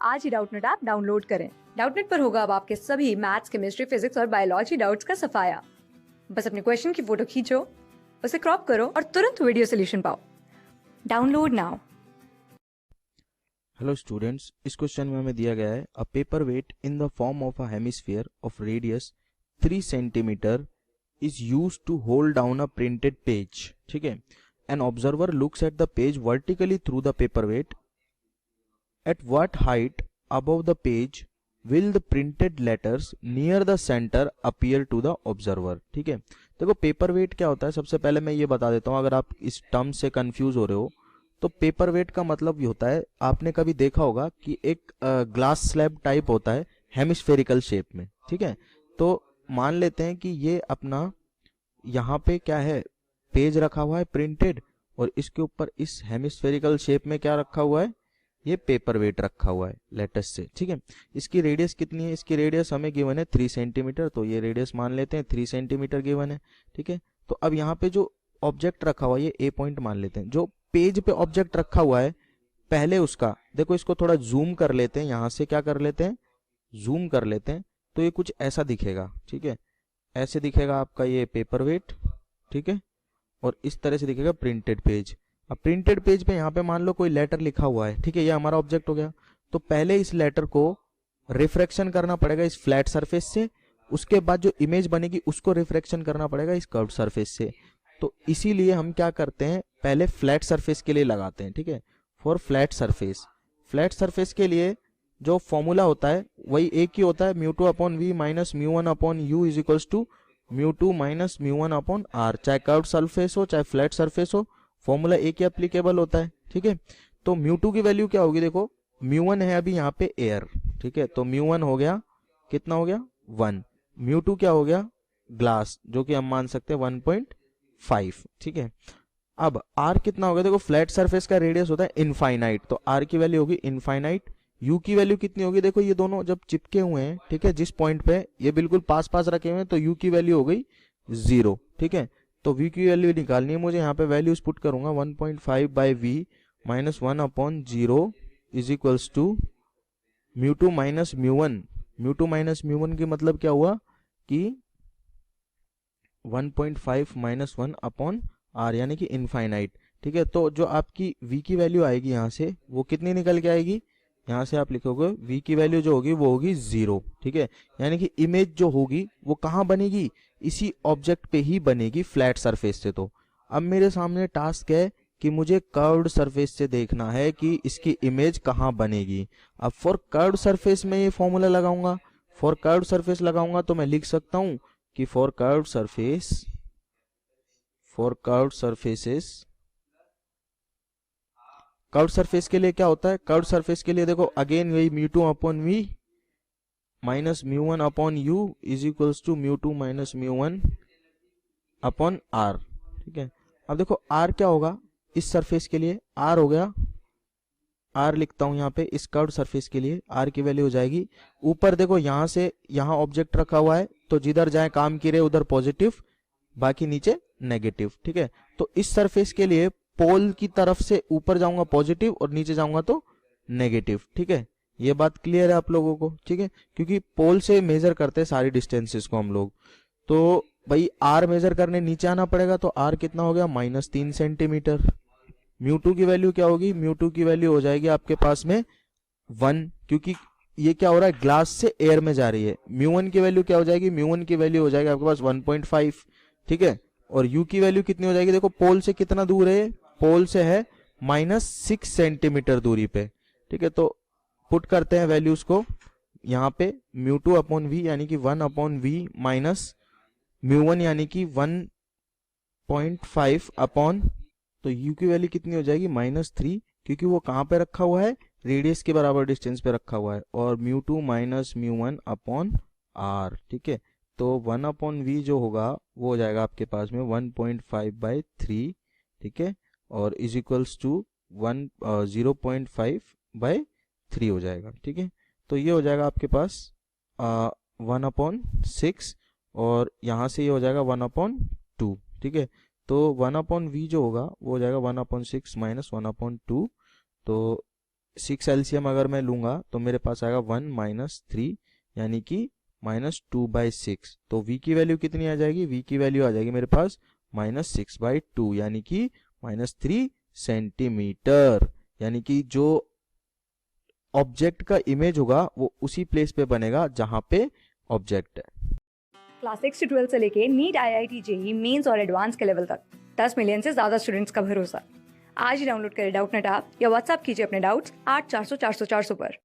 आज ही Doubtnut app download करें। Doubtnut पर होगा अब आपके सभी मैथ्स, केमिस्ट्री, फिजिक्स और बायोलॉजी डाउट्स का सफाया। बस अपने क्वेश्चन की फोटो खींचो, उसे क्रॉप करो और तुरंत वीडियो सोल्यूशन पाओ। Download now. हेलो स्टूडेंट्स, इस क्वेश्चन में हमें दिया गया है a paper weight in the form of a hemisphere of radius 3 centimetre is used to hold down a printed page. ठीक है, an observer looks at the page vertically through the paper weight. At what height above the page will the printed letters near the centre appear to the observer. ठीक है, देखो paper wait क्या होता है, सबसे पहले मैं ये बता देता हूँ अगर आप इस टर्म से कंफ्यूज हो रहे हो तो पेपर वेट का मतलब ये होता है, आपने कभी देखा होगा कि एक ग्लास स्लैब टाइप होता है हेमिस्फेरिकल शेप में। ठीक है, तो मान लेते हैं कि ये अपना यहाँ पे क्या है, पेज रखा हुआ है प्रिंटेड, और इसके ऊपर इस हेमिस्फेरिकल शेप में क्या रखा हुआ है, ये पेपर वेट रखा हुआ है लेटेस से। ठीक है, इसकी रेडियस कितनी है, इसकी रेडियस हमें गिवन है 3 सेंटीमीटर, तो ये रेडियस मान लेते हैं 3 सेंटीमीटर गिवन है। ठीक है, तो अब यहाँ पे जो ऑब्जेक्ट रखा हुआ है ये ए पॉइंट मान लेते हैं। जो पेज पे ऑब्जेक्ट रखा हुआ है पहले उसका देखो, इसको थोड़ा जूम कर लेते हैं, यहां से क्या कर लेते हैं, जूम कर लेते हैं, तो ये कुछ ऐसा दिखेगा। ठीक है, ऐसे दिखेगा आपका ये पेपर वेट। ठीक है, और इस तरह से दिखेगा प्रिंटेड पेज। अब प्रिंटेड पेज पे यहाँ पे मान लो कोई लेटर लिखा हुआ है। ठीक है, ये हमारा ऑब्जेक्ट हो गया, तो पहले इस लेटर को रिफ्रैक्शन करना पड़ेगा इस फ्लैट सरफेस से, उसके बाद जो इमेज बनेगी उसको रिफ्रैक्शन करना पड़ेगा इस कर्व्ड सरफेस से। तो इसीलिए हम क्या करते हैं, पहले फ्लैट सरफेस के लिए लगाते हैं। ठीक है, for flat surface, flat surface के लिए जो फॉर्मूला होता है वही एक ही होता है, mu two upon V minus mu one upon U is equals to mu two minus mu one upon R. चाहे कर्व्ड सरफेस हो चाहे फ्लैट सरफेस हो, फॉर्मूला एक ही एप्लीकेबल होता है। ठीक है, तो म्यू टू की वैल्यू क्या होगी, देखो म्यू वन है अभी यहाँ पे एयर। ठीक है, तो म्यू वन हो गया, कितना हो गया 1, म्यू टू क्या हो गया ग्लास, जो कि हम मान सकते हैं 1.5। ठीक है, अब आर कितना हो गया, देखो फ्लैट सरफेस का रेडियस होता है इनफाइनाइट, तो आर की वैल्यू होगी इनफाइनाइट। यू की वैल्यू कितनी होगी, देखो ये दोनों जब चिपके हुए हैं, ठीक है, जिस पॉइंट पे ये बिल्कुल पास पास रखे हुए हैं, तो यू की वैल्यू हो गई 0। ठीक है, तो वी की वैल्यू निकालनी है मुझे, यहाँ पे वैल्यूज पुट करूंगा 1.5 by V minus 1 upon 0 is equals to mu two minus mu one. Mu two minus mu one की मतलब क्या हुआ कि 1.5 माइनस 1 अपॉन आर, यानी कि इनफाइनाइट। ठीक है, तो जो आपकी v की वैल्यू आएगी यहाँ से वो कितनी निकल के आएगी, यहाँ से आप लिखोगे v की वैल्यू जो होगी वो होगी 0। ठीक है, यानी कि इमेज जो होगी वो कहाँ बनेगी, इसी ऑब्जेक्ट पे ही बनेगी फ्लैट सरफेस से। तो अब मेरे सामने टास्क है कि मुझे कर्व्ड सरफेस से देखना है कि इसकी इमेज कहाँ बनेगी। अब फॉर कर्व्ड सरफेस में ये फॉर्मूला लगाऊंगा, फॉर कर्व्ड सरफेस लगाऊंगा तो मैं लिख सकता हूं कि for curved surface, for curved surfaces, curved surface के लिए क्या होता है, कर्व्ड सरफेस के लिए देखो अगेन वही mu two upon V minus mu one upon U is equals to mu two minus mu one upon R. ठीक है, अब देखो आर क्या होगा इस सरफेस के लिए, आर हो गया, आर लिखता हूं यहाँ पे इस कर्व्ड सरफेस के लिए, आर की वैल्यू हो जाएगी, ऊपर देखो यहां से यहां ऑब्जेक्ट रखा हुआ है, तो जिधर जाए काम की रहे उधर पॉजिटिव, बाकी नीचे नेगेटिव। ठीक है, तो इस सरफेस के लिए पोल की तरफ से ऊपर जाऊंगा पॉजिटिव और नीचे जाऊंगा तो नेगेटिव। ठीक है, ये बात क्लियर है आप लोगों को। ठीक है, क्योंकि पोल से मेजर करते हैं सारी डिस्टेंसेस को हम लोग, तो भाई आर मेजर करने नीचे आना पड़ेगा, तो आर कितना हो गया -3 सेंटीमीटर। म्यू टू की वैल्यू क्या होगी, म्यू टू की वैल्यू हो जाएगी आपके पास में 1, क्योंकि ये क्या हो रहा है ग्लास से एयर में जा रही है। म्यू वन की वैल्यू क्या हो जाएगी, म्यू वन की वैल्यू हो जाएगी आपके पास 1.5। ठीक है, और u की वैल्यू कितनी हो जाएगी, देखो पोल से कितना दूर है, पोल से है -6 सेंटीमीटर दूरी पे। ठीक है, तो पुट करते हैं वैल्यूज को यहाँ पे, म्यू टू अपॉन वी यानी कि 1 upon V minus mu one यानी कि 1.5 अपॉन, तो u की वैल्यू कितनी हो जाएगी -3, क्योंकि वो कहाँ पे रखा हुआ है, रेडियस के बराबर डिस्टेंस पे रखा हुआ है, और mu two minus mu one upon R. ठीक है, तो 1 अपॉन वी जो होगा वो हो जाएगा आपके पास में 1.5 बाई 3। ठीक है, और इज इक्वल्स टू 0.5 बाई 3 हो जाएगा। ठीक है, तो ये हो जाएगा आपके पास 1/6, और यहाँ से ये हो जाएगा 1/2। ठीक है, तो 1/v जो होगा वो हो जाएगा 1/6 माइनस 1/2, तो 6 एलसीएम अगर मैं लूँगा तो मेरे पास आएगा 1 माइनस 3 यानी कि -2/6। तो v की वैल्यू कितनी आ जाएगी? v की वैल्यू आ जाएगी मेरे पास -6/2 यानी कि -3 सेंटीमीटर। यानी कि जो ऑब्जेक्ट का इमेज होगा वो उसी प्लेस पे बनेगा जहां पे ऑब्जेक्ट है। क्लास 6 से 12 से लेके नीट, IIT, जेई मेंस और एडवांस के लेवल तक 10 मिलियन से ज्यादा स्टूडेंट्स का भरोसा। आज ही डाउनलोड करें डाउटनेट ऐप या व्हाट्सएप कीजिए अपने डाउट्स 8400 400 400 पर।